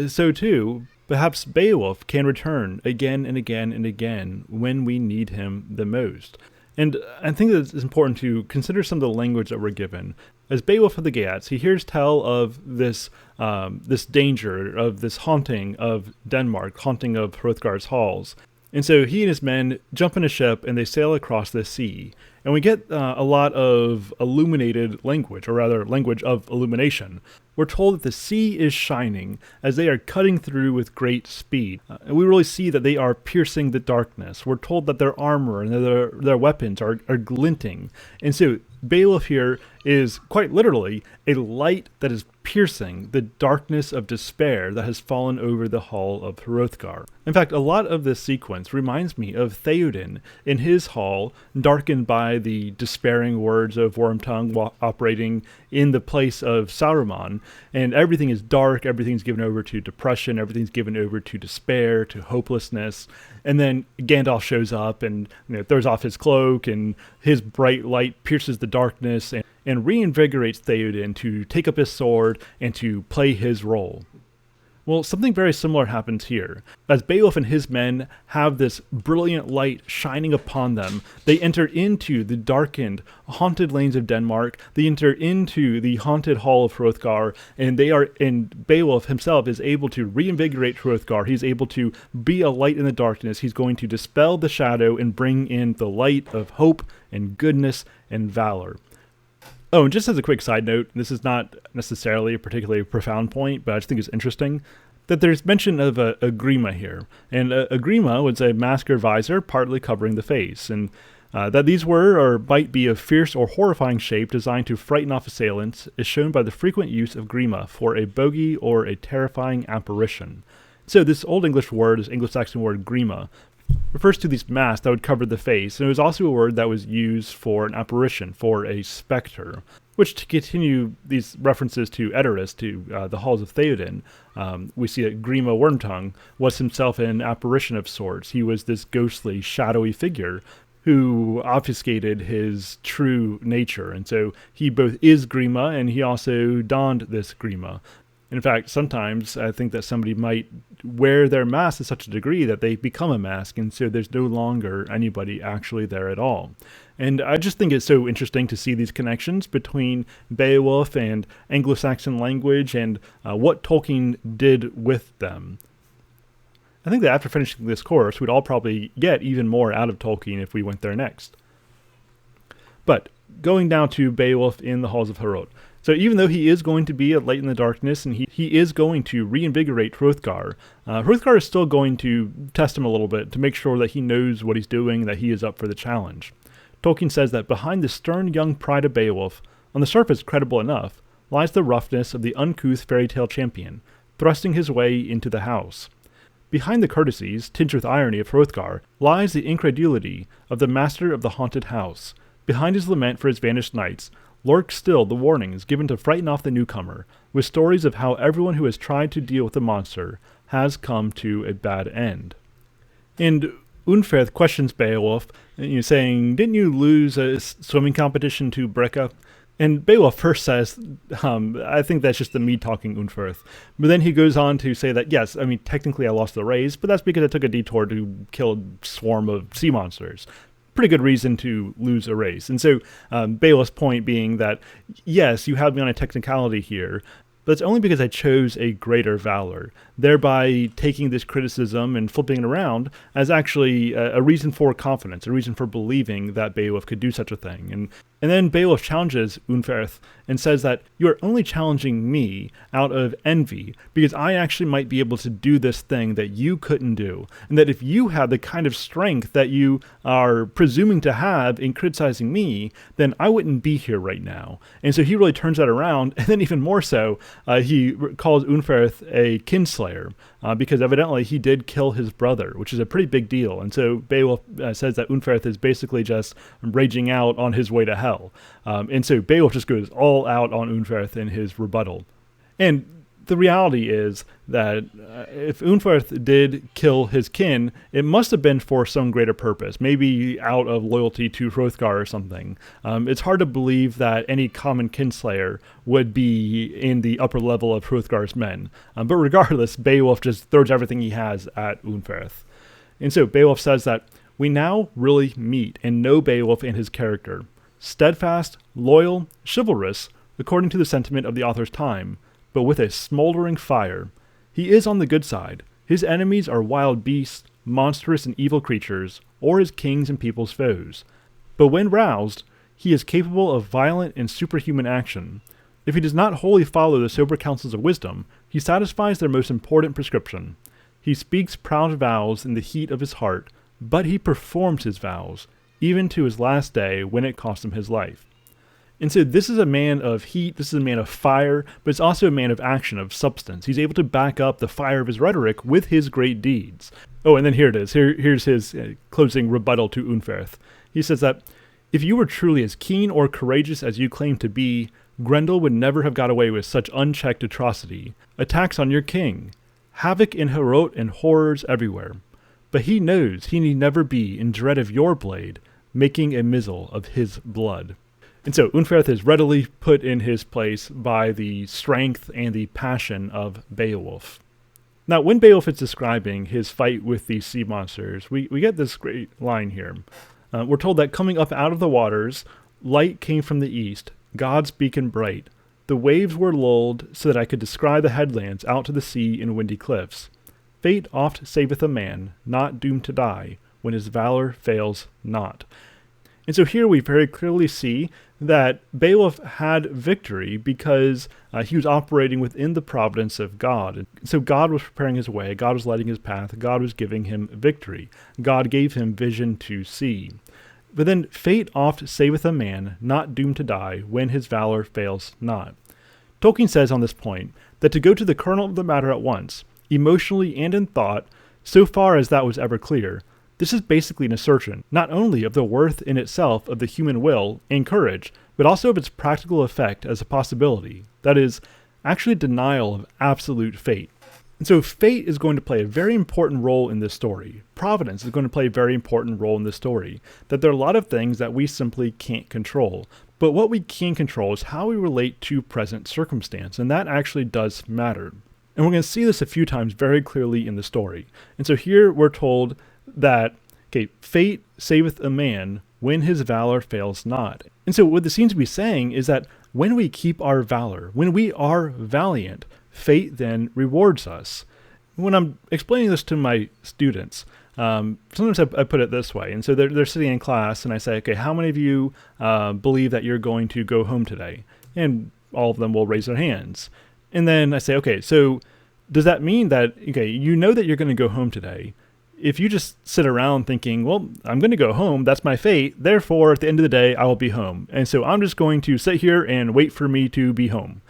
So too, perhaps Beowulf can return again and again and again when we need him the most. And I think that it's important to consider some of the language that we're given. As Beowulf of the Geats, he hears tell of this danger, of this haunting of Denmark, haunting of Hrothgar's halls. And so he and his men jump in a ship and they sail across the sea. And we get a lot of illuminated language, or rather language of illumination. We're told that the sea is shining as they are cutting through with great speed. And we really see that they are piercing the darkness. We're told that their armor and their weapons are glinting. And so Beowulf here is quite literally a light that is piercing the darkness of despair that has fallen over the hall of Hrothgar. In fact, a lot of this sequence reminds me of Theoden in his hall, darkened by the despairing words of Wormtongue operating in the place of Saruman, and everything is dark, everything's given over to depression, everything's given over to despair, to hopelessness. And then Gandalf shows up and throws off his cloak, and his bright light pierces the darkness and reinvigorates Theoden to take up his sword and to play his role. Well, something very similar happens here. As Beowulf and his men have this brilliant light shining upon them, they enter into the darkened, haunted lanes of Denmark, they enter into the haunted hall of Hrothgar, and Beowulf himself is able to reinvigorate Hrothgar. He's able to be a light in the darkness. He's going to dispel the shadow and bring in the light of hope and goodness and valor. Oh, and just as a quick side note, this is not necessarily a particularly profound point, but I just think it's interesting. that there's mention of a grima here. And a grima was a mask or visor partly covering the face, and that these were or might be of fierce or horrifying shape designed to frighten off assailants is shown by the frequent use of grima for a bogey or a terrifying apparition. So this Old English word, this Anglo-Saxon word grima, refers to these masks that would cover the face, and it was also a word that was used for an apparition, for a specter, which, to continue these references to Edoras, to the halls of Theoden, we see that Grima Wormtongue was himself an apparition of sorts. He was this ghostly, shadowy figure who obfuscated his true nature, and so he both is Grima and he also donned this Grima. In fact, sometimes I think that somebody might wear their mask to such a degree that they become a mask, and so there's no longer anybody actually there at all. And I just think it's so interesting to see these connections between Beowulf and Anglo-Saxon language and what Tolkien did with them. I think that after finishing this course, we'd all probably get even more out of Tolkien if we went there next. But going down to Beowulf in the Halls of Herod. So even though he is going to be a light in the darkness and he is going to reinvigorate Hrothgar, Hrothgar is still going to test him a little bit to make sure that he knows what he's doing, that he is up for the challenge. Tolkien says that behind the stern young pride of Beowulf, on the surface credible enough, lies the roughness of the uncouth fairy tale champion, thrusting his way into the house. Behind the courtesies, tinged with irony of Hrothgar, lies the incredulity of the master of the haunted house. Behind his lament for his vanished knights, lurk still the warnings given to frighten off the newcomer, with stories of how everyone who has tried to deal with the monster has come to a bad end. And Unferth questions Beowulf, saying, "Didn't you lose a swimming competition to Brecca?" And Beowulf first says, I think that's just the me talking Unferth. But then he goes on to say that, yes, technically I lost the race, but that's because I took a detour to kill a swarm of sea monsters. Pretty good reason to lose a race. And so Beowulf's point being that, yes, you have me on a technicality here, but it's only because I chose a greater valor, thereby taking this criticism and flipping it around as actually a reason for confidence, a reason for believing that Beowulf could do such a thing. And then Beowulf challenges Unferth and says that you are only challenging me out of envy because I actually might be able to do this thing that you couldn't do. And that if you had the kind of strength that you are presuming to have in criticizing me, then I wouldn't be here right now. And so he really turns that around. And then even more so, he calls Unferth a kinslayer because evidently he did kill his brother, which is a pretty big deal. And so Beowulf says that Unferth is basically just raging out on his way to hell. And so Beowulf just goes all out on Unferth in his rebuttal. And the reality is that if Unferth did kill his kin, it must have been for some greater purpose, maybe out of loyalty to Hrothgar or something. It's hard to believe that any common kinslayer would be in the upper level of Hrothgar's men. But regardless, Beowulf just throws everything he has at Unferth. And so Beowulf says that we now really meet and know Beowulf and his character. Steadfast, loyal, chivalrous, according to the sentiment of the author's time, but with a smoldering fire. He is on the good side. His enemies are wild beasts, monstrous and evil creatures, or his kings and people's foes. But when roused, he is capable of violent and superhuman action. If he does not wholly follow the sober counsels of wisdom, he satisfies their most important prescription. He speaks proud vows in the heat of his heart, but he performs his vows, even to his last day when it cost him his life. And so this is a man of heat, this is a man of fire, but it's also a man of action, of substance. He's able to back up the fire of his rhetoric with his great deeds. Oh, and then here it is. Here's his closing rebuttal to Unferth. He says that, if you were truly as keen or courageous as you claim to be, Grendel would never have got away with such unchecked atrocity. Attacks on your king. Havoc in Herot and horrors everywhere. But he knows he need never be in dread of your blade, making a mizzle of his blood. And so Unferth is readily put in his place by the strength and the passion of Beowulf. Now, when Beowulf is describing his fight with these sea monsters, we get this great line here. We're told that coming up out of the waters, light came from the east, God's beacon bright. The waves were lulled so that I could descry the headlands out to the sea and windy cliffs. Fate oft saveth a man, not doomed to die, when his valor fails not. And so here we very clearly see that Beowulf had victory because he was operating within the providence of God. And so God was preparing his way, God was lighting his path, God was giving him victory. God gave him vision to see. But then fate oft saveth a man, not doomed to die, when his valor fails not. Tolkien says on this point that to go to the kernel of the matter at once, emotionally and in thought, so far as that was ever clear, this is basically an assertion, not only of the worth in itself of the human will and courage, but also of its practical effect as a possibility, that is, actually denial of absolute fate. And so fate is going to play a very important role in this story. Providence is going to play a very important role in this story, that there are a lot of things that we simply can't control. But what we can control is how we relate to present circumstance, and that actually does matter. And we're going to see this a few times very clearly in the story. And so here we're told that, fate saveth a man when his valor fails not. And so what this seems to be saying is that when we keep our valor, when we are valiant, fate then rewards us. When I'm explaining this to my students, sometimes I put it this way. And so they're sitting in class and I say, okay, how many of you believe that you're going to go home today? And all of them will raise their hands. And then I say, okay, so does that mean that, you know that you're going to go home today? If you just sit around thinking, well, I'm going to go home, that's my fate, therefore, at the end of the day, I will be home. And so I'm just going to sit here and wait for me to be home.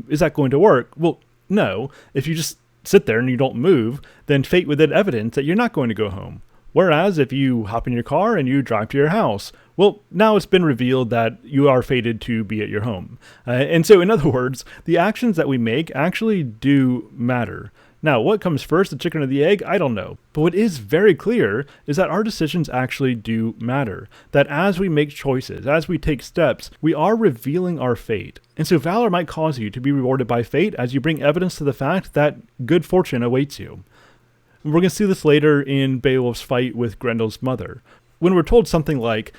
Is that going to work? Well, no. If you just sit there and you don't move, then fate would then evidence that you're not going to go home. Whereas if you hop in your car and you drive to your house, well, now it's been revealed that you are fated to be at your home. And so, in other words, the actions that we make actually do matter. Now, what comes first, the chicken or the egg? I don't know. But what is very clear is that our decisions actually do matter. That as we make choices, as we take steps, we are revealing our fate. And so valor might cause you to be rewarded by fate as you bring evidence to the fact that good fortune awaits you. We're going to see this later in Beowulf's fight with Grendel's mother. When we're told something like,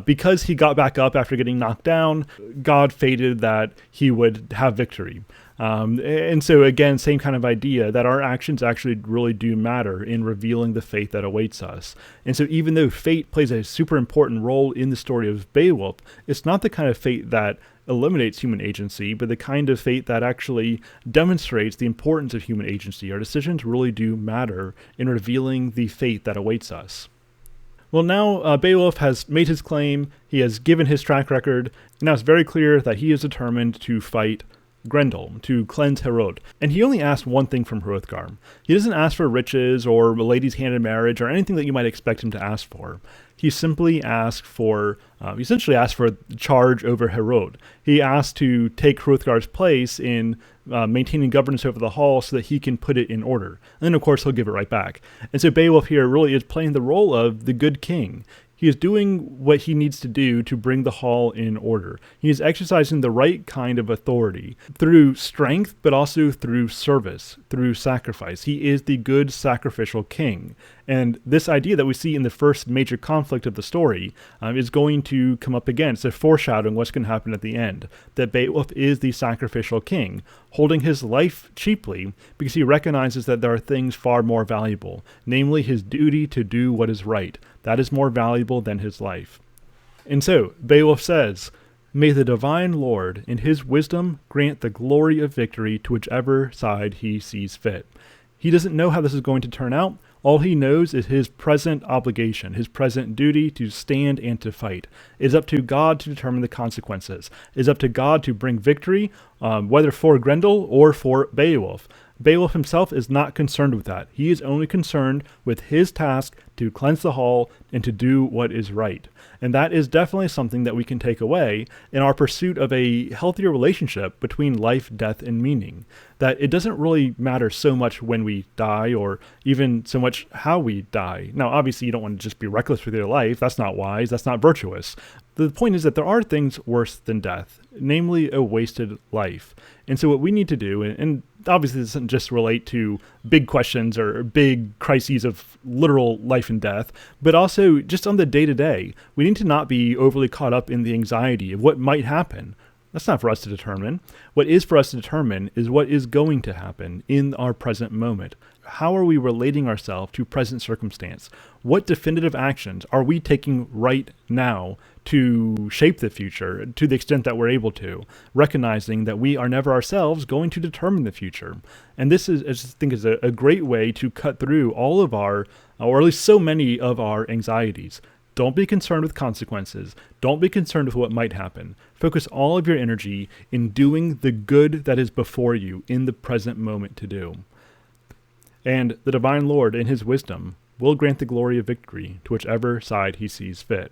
because he got back up after getting knocked down, God fated that he would have victory. And so again, same kind of idea that our actions actually really do matter in revealing the fate that awaits us. And so even though fate plays a super important role in the story of Beowulf, it's not the kind of fate that eliminates human agency, but the kind of fate that actually demonstrates the importance of human agency. Our decisions really do matter in revealing the fate that awaits us. Well, now Beowulf has made his claim, he has given his track record, and now it's very clear that he is determined to fight Grendel, to cleanse Herod. And he only asked one thing from Hrothgar. He doesn't ask for riches or a lady's hand in marriage or anything that you might expect him to ask for. He simply asked for, charge over Herod. He asked to take Hrothgar's place in maintaining governance over the hall so that he can put it in order. And then, of course, he'll give it right back. And so Beowulf here really is playing the role of the good king. He is doing what he needs to do to bring the hall in order. He is exercising the right kind of authority through strength, but also through service, through sacrifice. He is the good sacrificial king. And this idea that we see in the first major conflict of the story is going to come up again. It's a foreshadowing what's going to happen at the end. That Beowulf is the sacrificial king, holding his life cheaply because he recognizes that there are things far more valuable, namely his duty to do what is right. That is more valuable than his life. And so, Beowulf says, "May the divine Lord, in his wisdom, grant the glory of victory to whichever side he sees fit." He doesn't know how this is going to turn out. All he knows is his present obligation, his present duty to stand and to fight. It is up to God to determine the consequences. It is up to God to bring victory, whether for Grendel or for Beowulf. Beowulf himself is not concerned with that. He is only concerned with his task to cleanse the hall and to do what is right. And that is definitely something that we can take away in our pursuit of a healthier relationship between life, death, and meaning. That it doesn't really matter so much when we die or even so much how we die. Now, obviously, you don't want to just be reckless with your life. That's not wise. That's not virtuous. The point is that there are things worse than death, namely a wasted life. And so what we need to do, and obviously this doesn't just relate to big questions or big crises of literal life and death, but also just on the day-to-day, we need to not be overly caught up in the anxiety of what might happen. That's not for us to determine. What is for us to determine is what is going to happen in our present moment. How are we relating ourselves to present circumstance? What definitive actions are we taking right now to shape the future to the extent that we're able to, recognizing that we are never ourselves going to determine the future? And this is, I just think, is a great way to cut through all of our, or at least so many of our anxieties. Don't be concerned with consequences. Don't be concerned with what might happen. Focus all of your energy in doing the good that is before you in the present moment to do. And the Divine Lord, in his wisdom, will grant the glory of victory to whichever side he sees fit.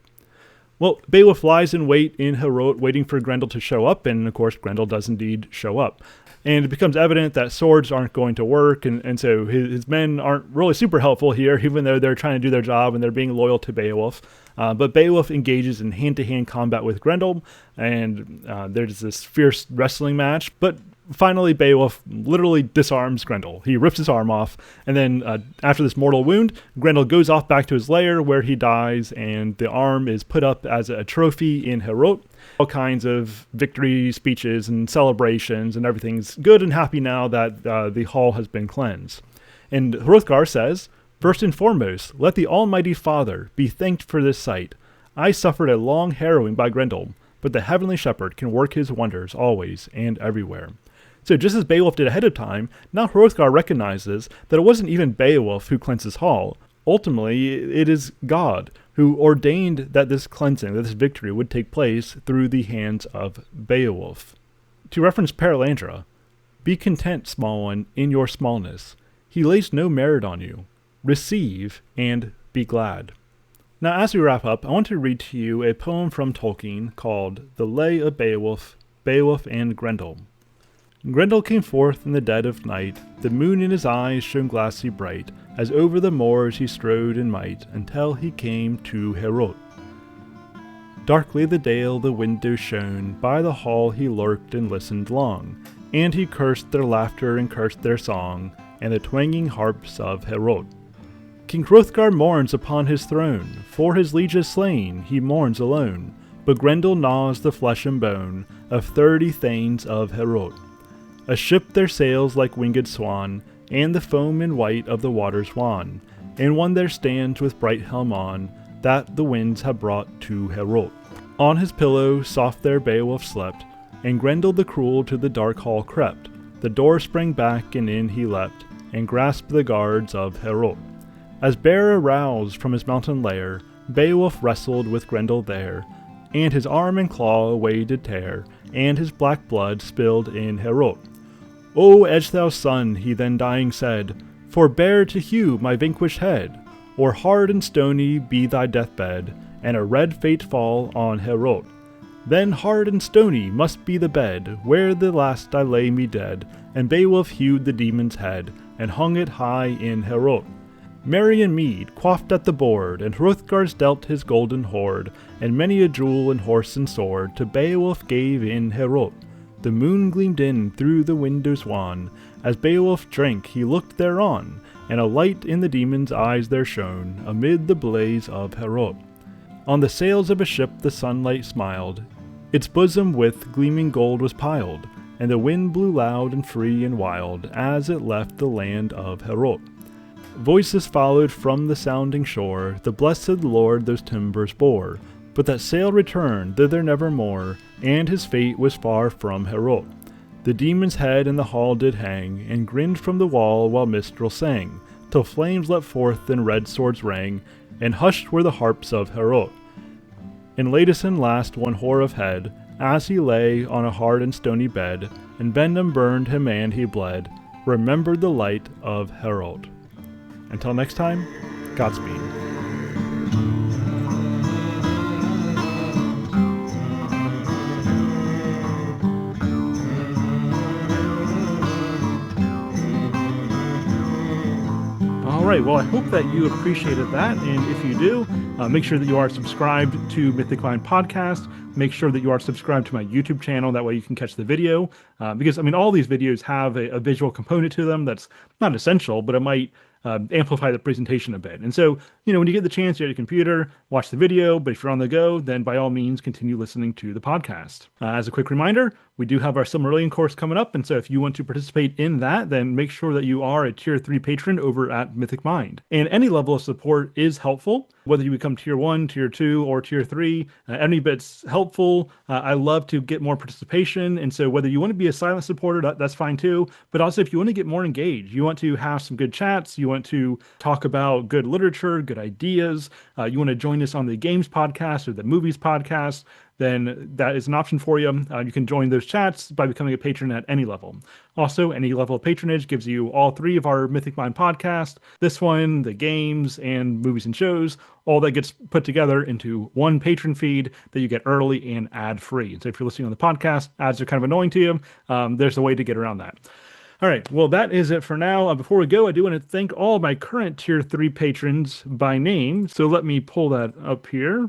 Well, Beowulf lies in wait in Heorot, waiting for Grendel to show up, and of course Grendel does indeed show up. And it becomes evident that swords aren't going to work, and so his men aren't really super helpful here, even though they're trying to do their job and they're being loyal to Beowulf. But Beowulf engages in hand-to-hand combat with Grendel, and there's this fierce wrestling match. But finally, Beowulf literally disarms Grendel. He rips his arm off, and then after this mortal wound, Grendel goes off back to his lair where he dies, and the arm is put up as a trophy in Heorot. All kinds of victory speeches and celebrations, and everything's good and happy now that the hall has been cleansed. And Hrothgar says, "First and foremost, let the Almighty Father be thanked for this sight. I suffered a long harrowing by Grendel, but the Heavenly Shepherd can work his wonders always and everywhere." So just as Beowulf did ahead of time, now Hrothgar recognizes that it wasn't even Beowulf who cleansed his hall. Ultimately, it is God who ordained that this cleansing, that this victory would take place through the hands of Beowulf. To reference Paralandra, "Be content, small one, in your smallness. He lays no merit on you. Receive and be glad." Now, as we wrap up, I want to read to you a poem from Tolkien called The Lay of Beowulf, Beowulf and Grendel. Grendel came forth in the dead of night, the moon in his eyes shone glassy bright, as over the moors he strode in might, until he came to Heorot. Darkly the dale the window shone, by the hall he lurked and listened long, and he cursed their laughter and cursed their song, and the twanging harps of Heorot. King Hrothgar mourns upon his throne, for his lieges slain he mourns alone, but Grendel gnaws the flesh and bone of 30 thanes of Heorot. A ship there sails like winged swan, and the foam in white of the waters wan, and one there stands with bright helm on, that the winds have brought to Heorot. On his pillow soft there Beowulf slept, and Grendel the cruel to the dark hall crept. The door sprang back, and in he leapt, and grasped the guards of Heorot. As bear aroused from his mountain lair, Beowulf wrestled with Grendel there, and his arm and claw away did tear, and his black blood spilled in Heorot. "O edge thou son," he then dying said, "forbear to hew my vanquished head, or hard and stony be thy deathbed, and a red fate fall on Heorot. Then hard and stony must be the bed, where the last I lay me dead." And Beowulf hewed the demon's head, and hung it high in Heorot. Merry and mead quaffed at the board, and Hrothgar's dealt his golden hoard, and many a jewel and horse and sword to Beowulf gave in Heorot. The moon gleamed in through the windows wan, as Beowulf drank he looked thereon, and a light in the demon's eyes there shone, amid the blaze of Heorot. On the sails of a ship the sunlight smiled, its bosom with gleaming gold was piled, and the wind blew loud and free and wild, as it left the land of Heorot. Voices followed from the sounding shore, the blessed Lord those timbers bore, but that sail returned thither nevermore, and his fate was far from Heorot. The demon's head in the hall did hang, and grinned from the wall while minstrel sang, till flames leapt forth and red swords rang, and hushed were the harps of Heorot. And latest and last one hoar of head, as he lay on a hard and stony bed, and venom burned him and he bled, remembered the light of Heorot. Until next time, Godspeed. Alright, well, I hope that you appreciated that, and if you do, make sure that you are subscribed to Mythic Mind Podcast. make sure that you are subscribed to my YouTube channel. That way you can catch the video. Because, I mean, all these videos have a visual component to them that's not essential, but it might amplify the presentation a bit. And so, when you get the chance, you're at your computer, watch the video, but if you're on the go, then by all means, continue listening to the podcast. As a quick reminder, we do have our Silmarillion course coming up, and so if you want to participate in that, then make sure that you are a Tier 3 patron over at Mythic Mind. And any level of support is helpful, whether you become Tier 1, Tier 2, or Tier 3, any bit's helpful. I love to get more participation, and so whether you want to be a silent supporter, that's fine too, but also if you want to get more engaged, you want to have some good chats, you want to talk about good literature, good ideas, you want to join us on the games podcast or the movies podcast, then that is an option for you. You can join those chats by becoming a patron at any level. Also, any level of patronage gives you all 3 of our Mythic Mind podcasts, this one, the games, and movies and shows. All that gets put together into one patron feed that you get early and ad-free. And so if you're listening on the podcast, ads are kind of annoying to you. There's a way to get around that. All right, well, that is it for now. Before we go, I do want to thank all my current Tier 3 patrons by name. So let me pull that up here.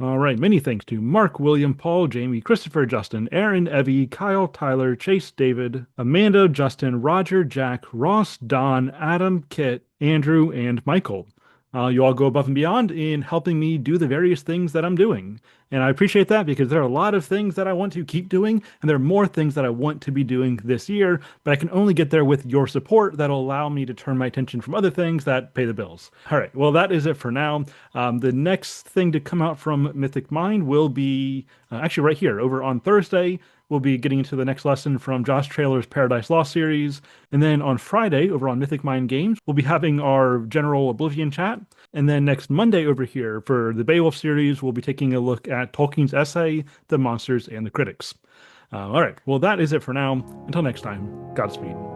All right, many thanks to Mark, William, Paul, Jamie, Christopher, Justin, Aaron, Evie, Kyle, Tyler, Chase, David, Amanda, Justin, Roger, Jack, Ross, Don, Adam, Kit, Andrew, and Michael. You all go above and beyond in helping me do the various things that I'm doing. And I appreciate that because there are a lot of things that I want to keep doing, and there are more things that I want to be doing this year, but I can only get there with your support that'll allow me to turn my attention from other things that pay the bills. All right, well, that is it for now. The next thing to come out from Mythic Mind will be actually right here over on Thursday. We'll be getting into the next lesson from Josh Traylor's Paradise Lost series. And then on Friday, over on Mythic Mind Games, we'll be having our general Oblivion chat. And then next Monday over here for the Beowulf series, we'll be taking a look at Tolkien's essay, The Monsters and the Critics. All right, well, that is it for now. Until next time, Godspeed.